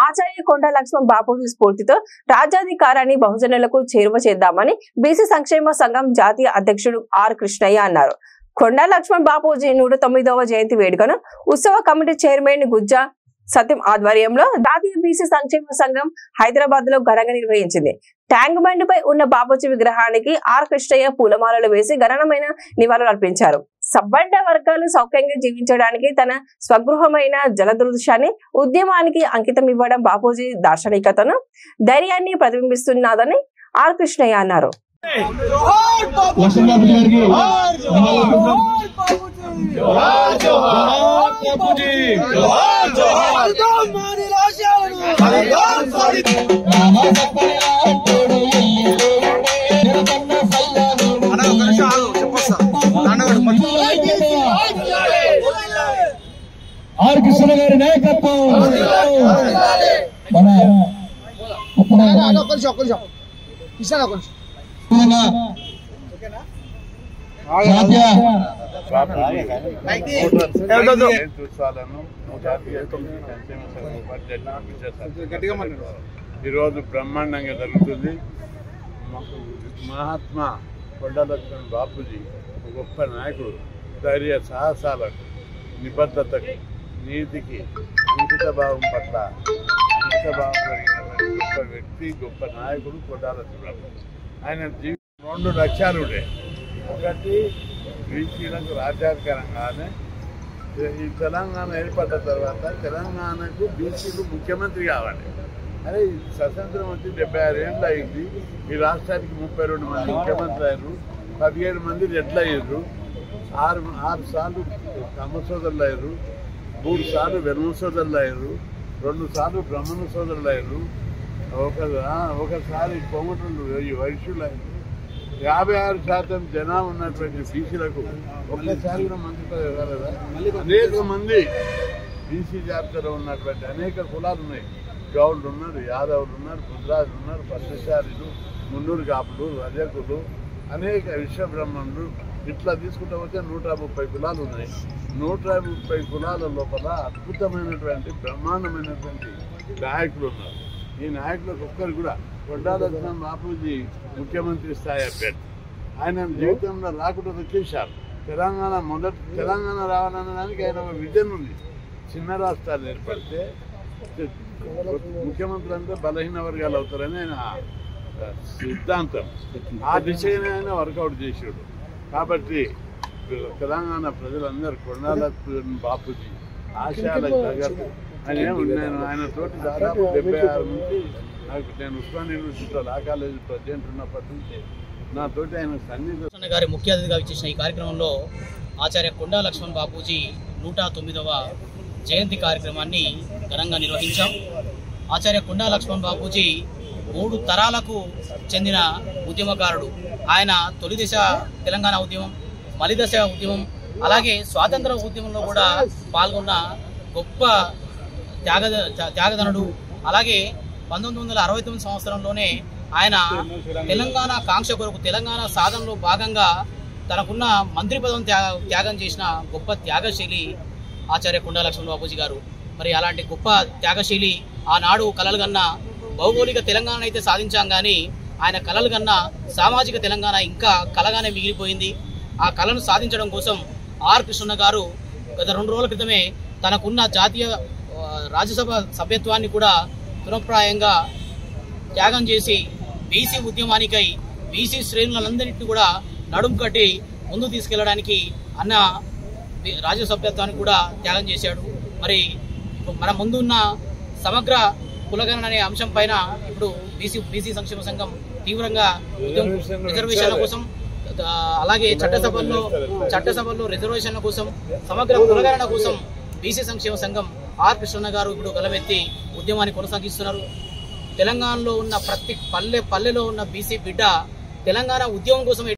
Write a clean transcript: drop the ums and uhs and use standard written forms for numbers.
ఆచార్య కొండ లక్ష్మణ్ బాపూజీ స్ఫూర్తితో రాజ్యాధికారాన్ని బహుజనులకు చేరువ చేద్దామని బీసీ సంక్షేమ సంఘం జాతీయ అధ్యక్షుడు ఆర్ కృష్ణయ్య అన్నారు. కొండ లక్ష్మణ్ బాపూజీ 109వ జయంతి వేడుకను ఉత్సవ కమిటీ చైర్మన్ గుజ్జా సత్యం ఆధ్వర్యంలో జాతీయ బీసీ సంక్షేమ సంఘం హైదరాబాద్ లో ఘనంగా నిర్వహించింది. ట్యాంక్ బండ్ పై ఉన్న బాపూజీ విగ్రహానికి ఆర్ కృష్ణయ్య పూలమాలలు వేసి ఘనమైన నివాళులు అర్పించారు. సబ్బడ్డ వర్గాలు సౌఖ్యంగా జీవించడానికి తన స్వగృహమైన జలదృశ్యాన్ని ఉద్యమానికి అంకితం ఇవ్వడం బాపూజీ దార్శనికతను ధైర్యాన్ని ప్రతిబింబిస్తున్నదని ఆర్ కృష్ణయ్య అన్నారు. ఆర్ కృష్ణ గారి నాయకత్వం ఈరోజు బ్రహ్మాండంగా జరుగుతుంది. మహాత్మా కొండ లక్ష్మణ్ బాపూజీ గొప్ప నాయకుడు. ధైర్య సాహసాలకు, నిబద్ధతకు, నీతికి, అంకిత భావం పట్ల అంకిత భావం కలిగినటువంటి గొప్ప వ్యక్తి, గొప్ప నాయకుడు కొండ లక్ష్మణ్. ఆయన జీవితం 2 లక్ష్యాలు ఉంటాయి. ఒకటి బీసీలకు రాజ్యాధికారంగానే ఈ తెలంగాణ ఏర్పడ్డ తర్వాత తెలంగాణకు బీసీలు ముఖ్యమంత్రి కావాలి. అదే స్వతంత్రం వచ్చి 76 ఏళ్ళు అయింది. ఈ రాష్ట్రానికి 32 మంది ముఖ్యమంత్రి అయ్యారు, 17 మంది రెడ్లు అయ్యారు, 6 సార్లు కమ్మ సోదరులు అయ్యారు, 3 సార్లు వెనుమ సోదరులు అయ్యారు, 2 సార్లు బ్రహ్మణ సోదరులు అయ్యారు, ఒకసారి కోమటలు వైశ్యులు అయ్యారు. 56% జనాభా ఉన్నటువంటి బీసీలకు ఒక్కసారి కూడా మంత్రి పదవి ఇవ్వలేదా? అనేక మంది బీసీ జాబితాలో ఉన్నటువంటి అనేక కులాలు ఉన్నాయి. గౌడ్లు ఉన్నారు, యాదవులు ఉన్నారు, గుజరాజులు ఉన్నారు, పద్మశాలీలు, మున్నూరు కాపులు, రజకులు, అనేక విశ్వబ్రహ్మణులు. ఇట్లా తీసుకుంటూ పోతే 130 కులాలు ఉన్నాయి. 130 కులాల లోపల అద్భుతమైనటువంటి బ్రహ్మాండమైనటువంటి నాయకులు ఉన్నారు. ఈ నాయకులకు ఒక్కరు కూడా కొండ లక్ష్మణ్ బాపూజీ ముఖ్యమంత్రి స్థాయి అభ్యర్థి. ఆయన జీవితంలో రాకుండా వచ్చేసారు. తెలంగాణ రావాలనడానికి ఆయన ఒక విజన్ ఉంది. చిన్న రాష్ట్రాలు ఏర్పడితే ముఖ్యమంత్రులు అంతా బలహీన వర్గాలు అవుతారని ఆయన సిద్ధాంతం. ఆ దిశగానే ఆయన వర్కౌట్ చేసాడు. కాబట్టి తెలంగాణ ప్రజలందరూ కొండ లక్ష్మణ్ బాపూజీ ఆశయాలకు తగ్గట్టు ఆయన తోటి దాదాపు 76 నుంచి నేను ఉస్మాన్ యూనివర్సిటీలో లా కాలేజీ ప్రెసిడెంట్ ఉన్నప్పటి నుంచి నాతోటి ఆయన సన్నిధి గారి ముఖ్య అతిథిగా విచ్చేసిన ఈ కార్యక్రమంలో ఆచార్య కొండ లక్ష్మణ్ బాపూజీ 109వ జయంతి కార్యక్రమాన్ని ఘనంగా నిర్వహించాం. ఆచార్య కొండ లక్ష్మణ్ బాపూజీ 3 తరాలకు చెందిన ఉద్యమకారుడు. ఆయన తొలి దశ తెలంగాణ ఉద్యమం, మలిదశ ఉద్యమం, అలాగే స్వాతంత్ర ఉద్యమంలో కూడా పాల్గొన్న గొప్ప త్యాగధనుడు. అలాగే 1969 సంవత్సరంలోనే ఆయన తెలంగాణ కాంక్ష కొరకు, తెలంగాణ సాధనలో భాగంగా తనకున్న మంత్రి పదం త్యాగం చేసిన గొప్ప త్యాగశీలి ఆచార్య కొండ లక్ష్మణ్ బాపూజీ గారు. మరి అలాంటి గొప్ప త్యాగశీలి ఆనాడు కలలు కన్న భౌగోళిక తెలంగాణ అయితే సాధించాం, కానీ ఆయన కలలు కన్న సామాజిక తెలంగాణ ఇంకా కలగానే మిగిలిపోయింది. ఆ కళను సాధించడం కోసం ఆర్ కృష్ణ గారు గత 2 రోజుల క్రితమే తనకున్న జాతీయ రాజ్యసభ సభ్యత్వాన్ని కూడా పునఃప్రాయంగా త్యాగం చేసి బీసీ ఉద్యమానికై బీసీ శ్రేణులందరినీ కూడా నడుం కట్టి ముందుకు తీసుకెళ్లడానికి అన్న రాజ్యసభ్యత్వాన్ని కూడా త్యాగం చేశాడు. మరి మన ముందున్న సమగ్ర కులగణన అనే అంశం పైన ఇప్పుడు బీసీ సంక్షేమ సంఘం తీవ్రంగా రిజర్వేషన్ల కోసం, అలాగే చట్టసభల్లో రిజర్వేషన్ల కోసం, సమగ్ర కులగణన కోసం బీసీ సంక్షేమ సంఘం ఆర్ కృష్ణ గారు ఇప్పుడు గలమెత్తి ఉద్యమాన్ని కొనసాగిస్తున్నారు. తెలంగాణలో ఉన్న ప్రతి పల్లెలో ఉన్న బీసీ బిడ్డ తెలంగాణ ఉద్యమం కోసం